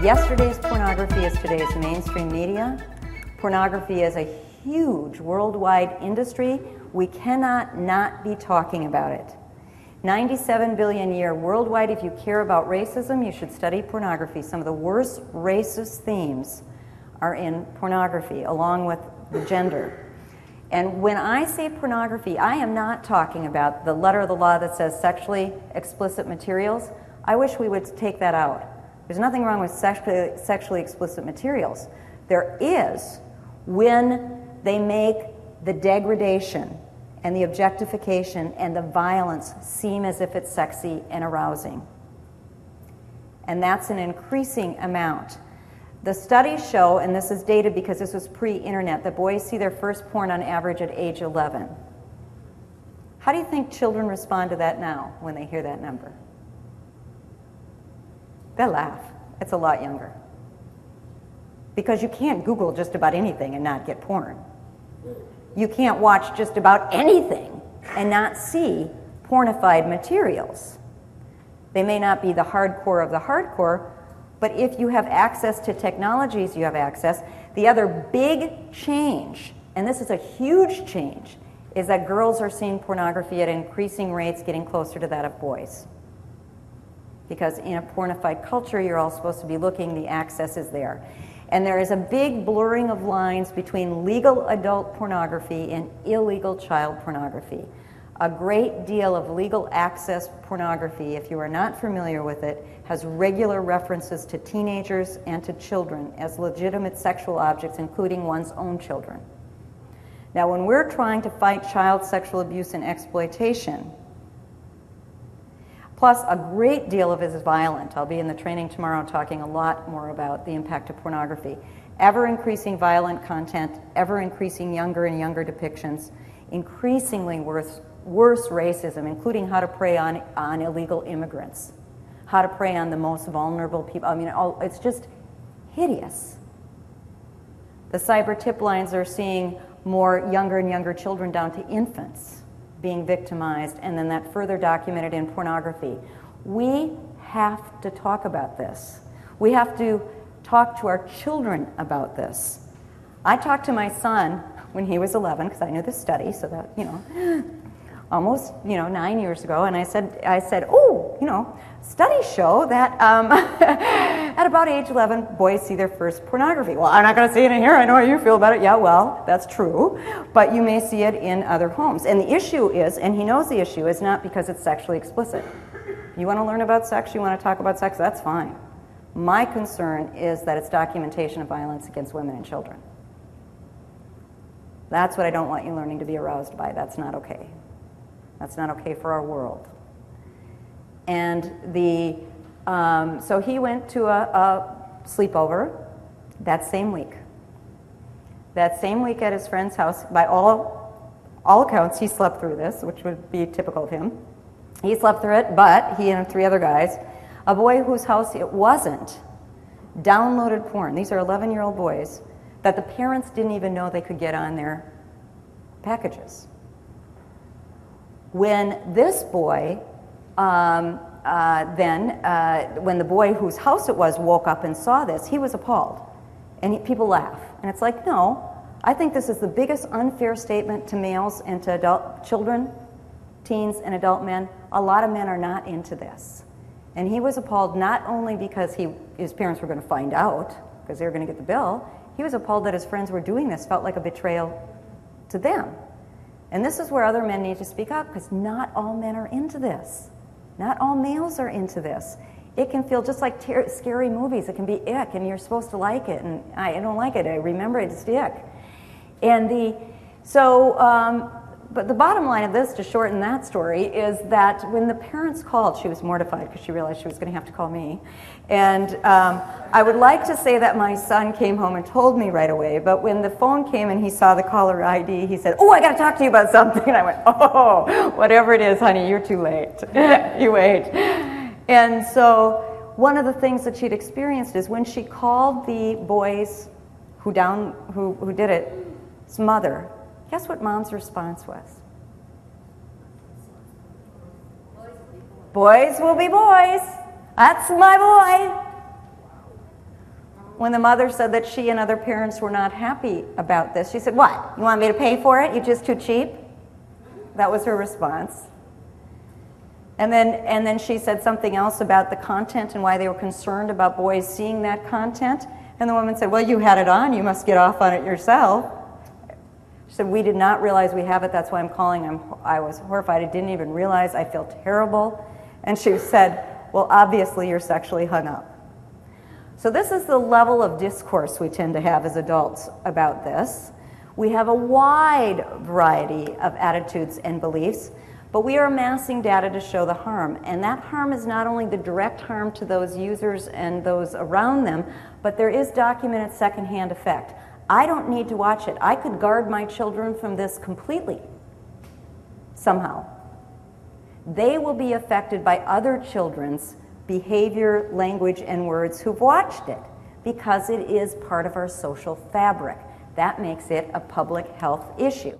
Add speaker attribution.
Speaker 1: Yesterday's pornography is today's mainstream media. Pornography is a huge worldwide industry. We cannot not be talking about it. 97 billion a year worldwide. If you care about racism, you should study pornography. Some of the worst racist themes are in pornography, along with the gender. And when I say pornography, I am not talking about the letter of the law that says sexually explicit materials. I wish we would take that out. There's nothing wrong with sexually explicit materials. There is when they make the degradation and the objectification and the violence seem as if it's sexy and arousing. And that's an increasing amount. The studies show, and this is dated because this was pre-internet, that boys see their first porn on average at age 11. How do you think children respond to that now when they hear that number? They'll laugh. It's a lot younger. Because you can't Google just about anything and not get porn. You can't watch just about anything and not see pornified materials. They may not be the hardcore of the hardcore, but if you have access to technologies, you have access. The other big change, and this is a huge change, is that girls are seeing pornography at increasing rates, getting closer to that of boys. Because in a pornified culture, you're all supposed to be looking, the access is there. And there is a big blurring of lines between legal adult pornography and illegal child pornography. A great deal of legal access pornography, if you are not familiar with it, has regular references to teenagers and to children as legitimate sexual objects, including one's own children. Now, when we're trying to fight child sexual abuse and exploitation, plus a great deal of it is violent. I'll be in the training tomorrow talking a lot more about the impact of pornography. Ever increasing violent content, ever increasing younger and younger depictions, increasingly worse racism, including how to prey on illegal immigrants, how to prey on the most vulnerable people. I mean, it's just hideous. The cyber tip lines are seeing more younger and younger children down to infants being victimized, and then that further documented in pornography. We have to talk about this. We have to talk to our children about this. I talked to my son when he was 11, because I knew this study, so that, almost, 9 years ago, and I said, oh, studies show that at about age 11, boys see their first pornography. Well, I'm not going to say it in here. I know how you feel about it. Yeah, well, that's true. But you may see it in other homes. And the issue is, and he knows the issue, is not because it's sexually explicit. You want to learn about sex, you want to talk about sex, that's fine. My concern is that it's documentation of violence against women and children. That's what I don't want you learning to be aroused by. That's not okay. That's not okay for our world. And so he went to a sleepover that same week. That same week at his friend's house, by all accounts, he slept through this, which would be typical of him. He slept through it, but he and 3 other guys, a boy whose house it wasn't, downloaded porn. These are 11-year-old boys that the parents didn't even know they could get on their packages. When this boy, when the boy whose house it was woke up and saw this, he was appalled. And people laugh. And it's like, no, I think this is the biggest unfair statement to males and to adult children, teens and adult men. A lot of men are not into this. And he was appalled not only because his parents were going to find out, because they were going to get the bill, he was appalled that his friends were doing this, felt like a betrayal to them. And this is where other men need to speak up, because not all men are into this. Not all males are into this. It can feel just like scary movies. It can be ick, and you're supposed to like it, and I don't like it. I remember it's ick. And but the bottom line of this, to shorten that story, is that when the parents called, she was mortified because she realized she was going to have to call me. And I would like to say that my son came home and told me right away, but when the phone came and he saw the caller ID, he said, oh, I got to talk to you about something. And I went, oh, whatever it is, honey, you're too late. You wait. And so one of the things that she'd experienced is when she called the boys who did it's mother, guess what mom's response was? Boys will be boys. That's my boy. when the mother said that she and other parents were not happy about this, she said, "What? You want me to pay for it? You're just too cheap?" That was her response. And then she said something else about the content and why they were concerned about boys seeing that content. And the woman said, "Well, you had it on. You must get off on it yourself." She said, "We did not realize we have it. That's why I'm calling. I was horrified. I didn't even realize. I feel terrible." And she said, "Well, obviously you're sexually hung up." So this is the level of discourse we tend to have as adults about this. We have a wide variety of attitudes and beliefs, but we are amassing data to show the harm. And that harm is not only the direct harm to those users and those around them, but there is documented secondhand effect. I don't need to watch it. I could guard my children from this completely, somehow. They will be affected by other children's behavior, language, and words who've watched it, because it is part of our social fabric. That makes it a public health issue.